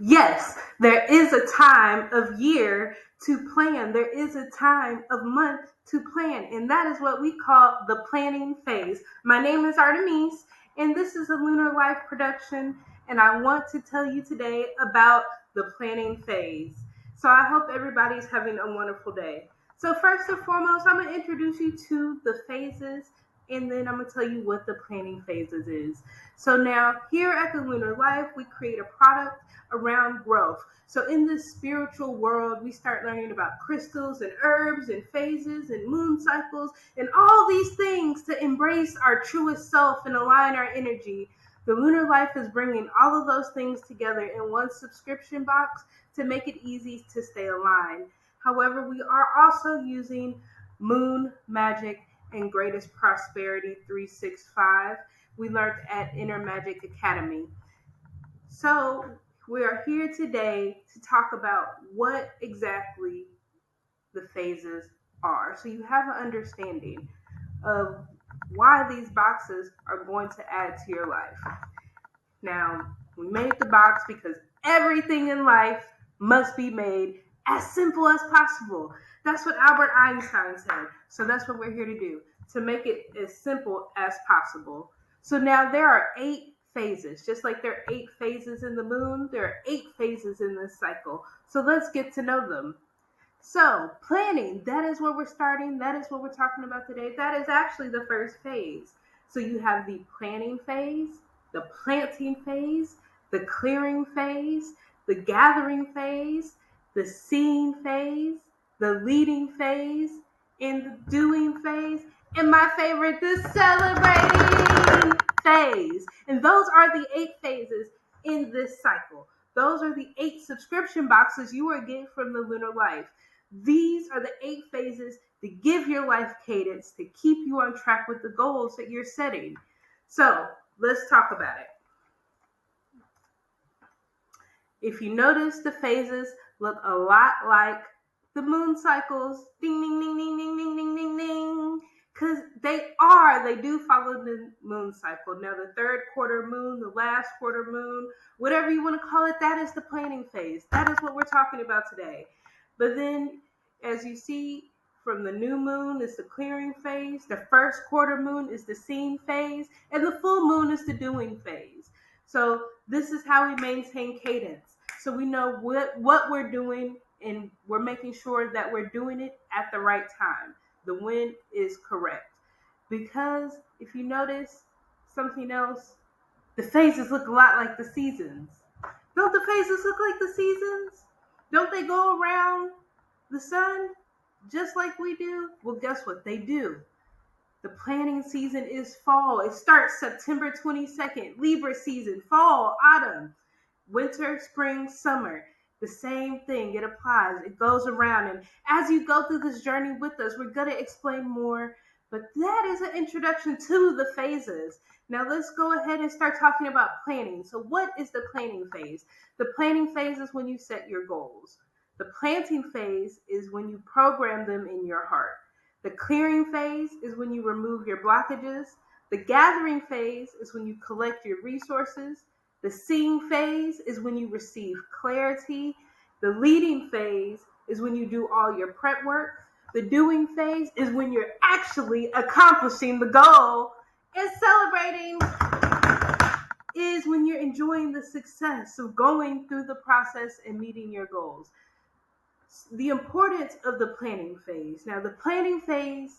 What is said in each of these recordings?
Yes, there is a time of year to plan. There is a time of month to plan. And that is what we call the planning phase. My name is Artemis, and this is a Lunar Life production. And I want to tell you today about the planning phase. So I hope everybody's having a wonderful day. So, first and foremost, I'm going to introduce you to the phases, and then I'm going to tell you what the planning phases is. So, now here at the Lunar Life, we create a product around growth. So in this spiritual world, we start learning about crystals and herbs and phases and moon cycles and all these things to embrace our truest self and align our energy. The Lunar Life is bringing all of those things together in one subscription box to make it easy to stay aligned. However, we are also using Moon Magic and Greatest Prosperity 365. We learned at Inner Magic Academy. So we are here today to talk about what exactly the phases are. So you have an understanding of why these boxes are going to add to your life. Now, we made the box because everything in life must be made as simple as possible. That's what Albert Einstein said. So that's what we're here to do, to make it as simple as possible. So now there are 8 phases. Just like there are 8 phases in the moon, there are 8 phases in this cycle. So let's get to know them. So planning, that is where we're starting. That is what we're talking about today. That is actually the first phase. So you have the planning phase, the planting phase, the clearing phase, the gathering phase, the seeing phase, the leading phase, and the doing phase, and my favorite, the celebrating phase. And those are the 8 phases in this cycle. Those are the 8 subscription boxes you are getting from the Lunar Life. These are the 8 phases to give your life cadence, to keep you on track with the goals that you're setting. So let's talk about it. If you notice, the phases look a lot like the moon cycles. Ding, ding, ding, ding, ding, ding, ding, ding, ding. Because they do follow the moon cycle. Now, the third quarter moon, the last quarter moon, whatever you want to call it, that is the planning phase. That is what we're talking about today. But then, as you see, from the new moon is the clearing phase, the first quarter moon is the seeing phase, and the full moon is the doing phase. So this is how we maintain cadence. So we know what we're doing, and we're making sure that we're doing it at the right time. The when is correct. Because if you notice something else, the phases look a lot like the seasons. Don't the phases look like the seasons? Don't they go around the sun just like we do? Well, guess what? They do. The planting season is fall. It starts September 22nd. Libra season, fall, autumn, winter, spring, summer. The same thing. It applies. It goes around. And as you go through this journey with us, we're going to explain more. But that is an introduction to the phases. Now let's go ahead and start talking about planning. So what is the planning phase? The planning phase is when you set your goals. The planting phase is when you program them in your heart. The clearing phase is when you remove your blockages. The gathering phase is when you collect your resources. The seeing phase is when you receive clarity. The leading phase is when you do all your prep work. The doing phase is when you're actually accomplishing the goal. And celebrating is when you're enjoying the success of going through the process and meeting your goals. The importance of the planning phase. Now, the planning phase,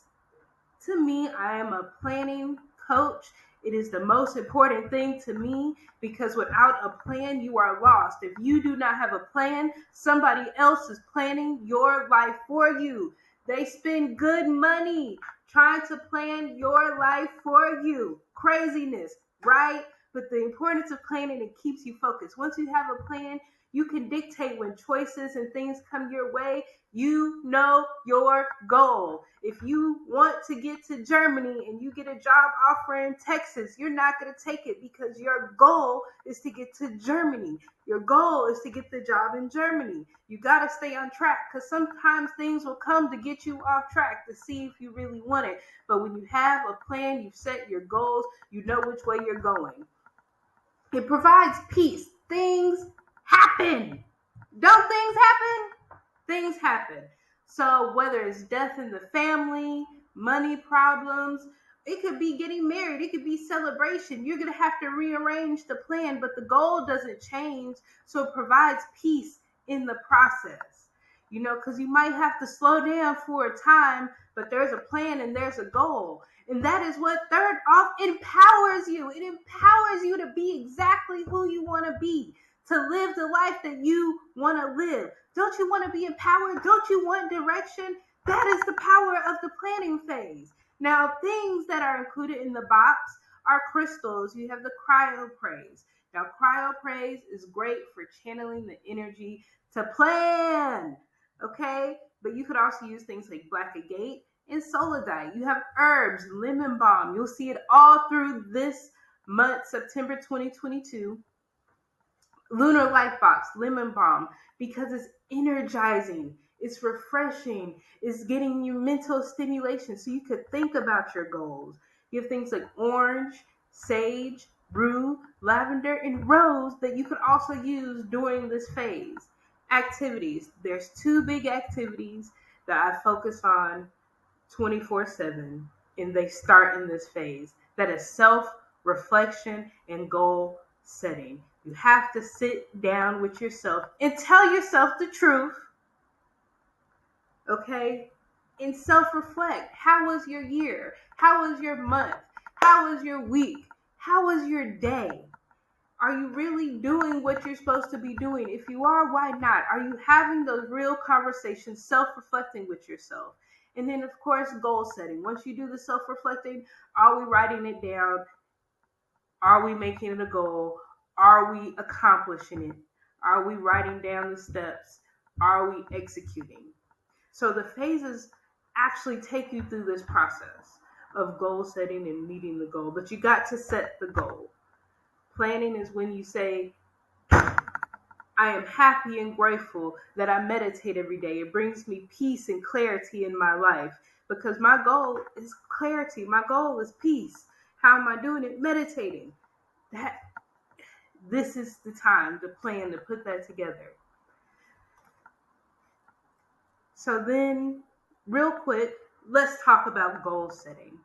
to me, I am a planning coach. It is the most important thing to me because without a plan, you are lost. If you do not have a plan, somebody else is planning your life for you. They spend good money trying to plan your life for you. Craziness, right? But the importance of planning, it keeps you focused. Once you have a plan, you can dictate when choices and things come your way. You know your goal. If you want to get to Germany and you get a job offer in Texas, you're not going to take it because your goal is to get to Germany. Your goal is to get the job in Germany. You got to stay on track because sometimes things will come to get you off track to see if you really want it. But when you have a plan, you've set your goals, you know which way you're going. It provides peace. Things happen. happen. So whether it's death in the family, money problems, it could be getting married, it could be celebration. You're going to have to rearrange the plan, but the goal doesn't change. So it provides peace in the process. Because you might have to slow down for a time, but there's a plan and there's a goal. And that is what third off empowers you. It empowers you to be exactly who you want to be, to live the life that you want to live. Don't you want to be empowered? Don't you want direction? That is the power of the planning phase. Now, things that are included in the box are crystals. You have the cryopraise. Now, cryopraise is great for channeling the energy to plan, okay? But you could also use things like black agate and solidite. You have herbs, lemon balm. You'll see it all through this month, September 2022. Lunar Life Box, lemon balm, because it's energizing, it's refreshing, it's getting you mental stimulation so you could think about your goals. You have things like orange, sage, rue, lavender, and rose that you could also use during this phase. Activities. There's 2 big activities that I focus on 24/7, and they start in this phase. That is self-reflection and goal setting. You have to sit down with yourself and tell yourself the truth, okay? And self-reflect. How was your year? How was your month? How was your week? How was your day? Are you really doing what you're supposed to be doing? If you are, why not? Are you having those real conversations, self-reflecting with yourself? And then, of course, goal setting. Once you do the self-reflecting, are we writing it down? Are we making it a goal? Are we accomplishing it? Are we writing down the steps? Are we executing? So the phases actually take you through this process of goal setting and meeting the goal, but you got to set the goal. Planning is when you say, I am happy and grateful that I meditate every day. It brings me peace and clarity in my life because my goal is clarity. My goal is peace. How am I doing it? Meditating. This is the time to plan, to put that together. So then, real quick, let's talk about goal setting.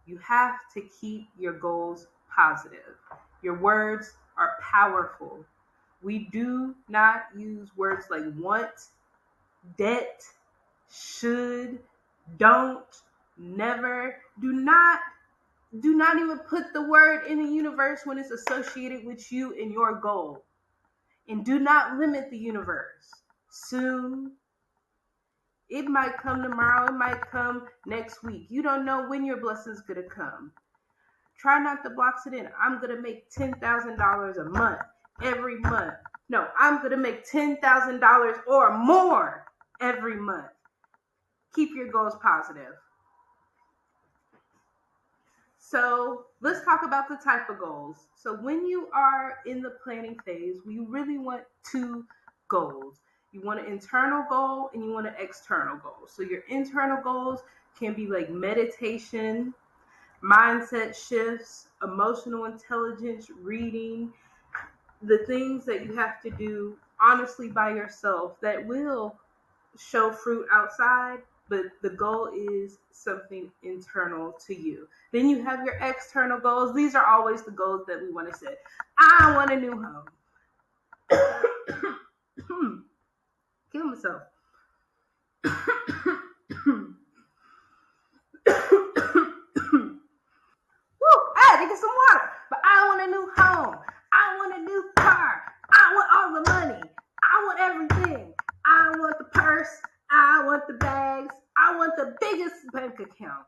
You have to keep your goals positive. Your words are powerful. We do not use words like want, debt, should, don't, never. Do not even put the word in the universe when it's associated with you and your goal. And do not limit the universe. Soon. It might come tomorrow. It might come next week. You don't know when your blessing's going to come. Try not to box it in. I'm going to make $10,000 a month, every month. No, I'm going to make $10,000 or more every month. Keep your goals positive. So let's talk about the type of goals. So when you are in the planning phase, we really want 2 goals. You want an internal goal and you want an external goal. So your internal goals can be like meditation, mindset shifts, emotional intelligence, reading, the things that you have to do honestly by yourself that will show fruit outside, but the goal is something internal to you. Then you have your external goals. These are always the goals that we want to set. I want a new home. Kill myself. Woo, I had to get some water. But I want a new home. I want a new car. I want all the money. I want everything. I want the purse. I want the bags. I want the biggest bank account.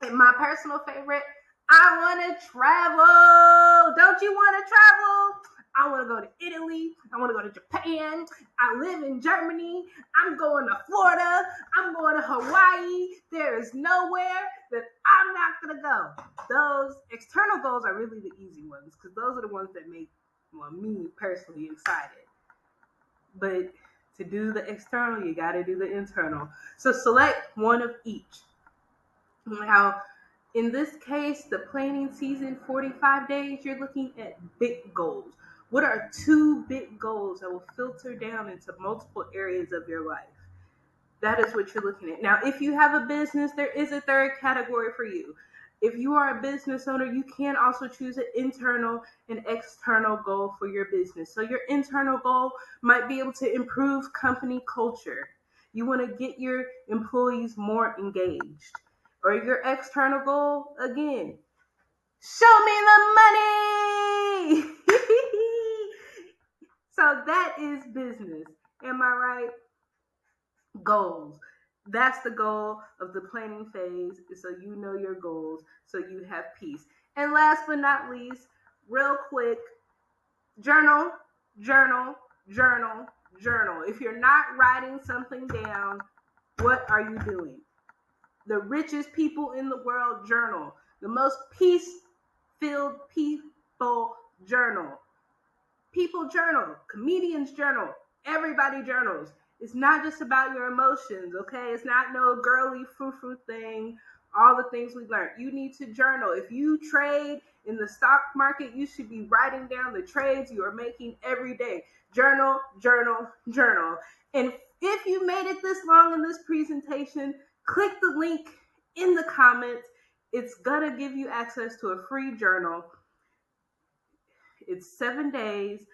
And my personal favorite, I want to travel. Don't you want to travel? I want to go to Italy. I want to go to Japan. I live in Germany. I'm going to Florida. I'm going to Hawaii. There is nowhere that I'm not going to go. Those external goals are really the easy ones because those are the ones that make me personally excited. But to do the external, you got to do the internal. So select one of each. Now, in this case, the planning season, 45 days, you're looking at big goals. What are 2 big goals that will filter down into multiple areas of your life? That is what you're looking at. Now, if you have a business, there is a third category for you. If you are a business owner, you can also choose an internal and external goal for your business. So your internal goal might be able to improve company culture. You want to get your employees more engaged. Or your external goal, again, show me the money. So that is business. Am I right? Goals. That's the goal of the planning phase, so you know your goals, so you have peace. And last but not least, real quick, journal, journal, journal, journal. If you're not writing something down, what are you doing? The richest people in the world journal. The most peace-filled people journal. People journal. Comedians journal. Everybody journals. It's not just about your emotions, okay? It's not no girly frou-frou thing, all the things we learned. You need to journal. If you trade in the stock market, you should be writing down the trades you are making every day. Journal, journal, journal. And if you made it this long in this presentation, click the link in the comments. It's gonna give you access to a free journal. It's 7 days,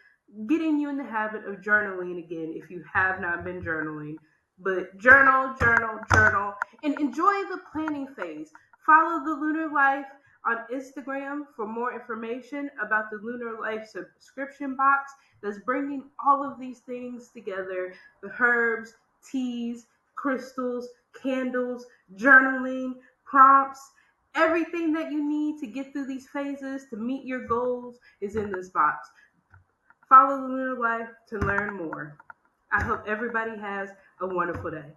getting you in the habit of journaling again if you have not been journaling. But journal, journal, journal, and enjoy the planning phase. Follow the Lunar Life on Instagram for more information about the Lunar Life subscription box that's bringing all of these things together: the herbs, teas, crystals, candles, journaling, prompts. Everything that you need to get through these phases to meet your goals is in this box. Follow the Lunar Life to learn more. I hope everybody has a wonderful day.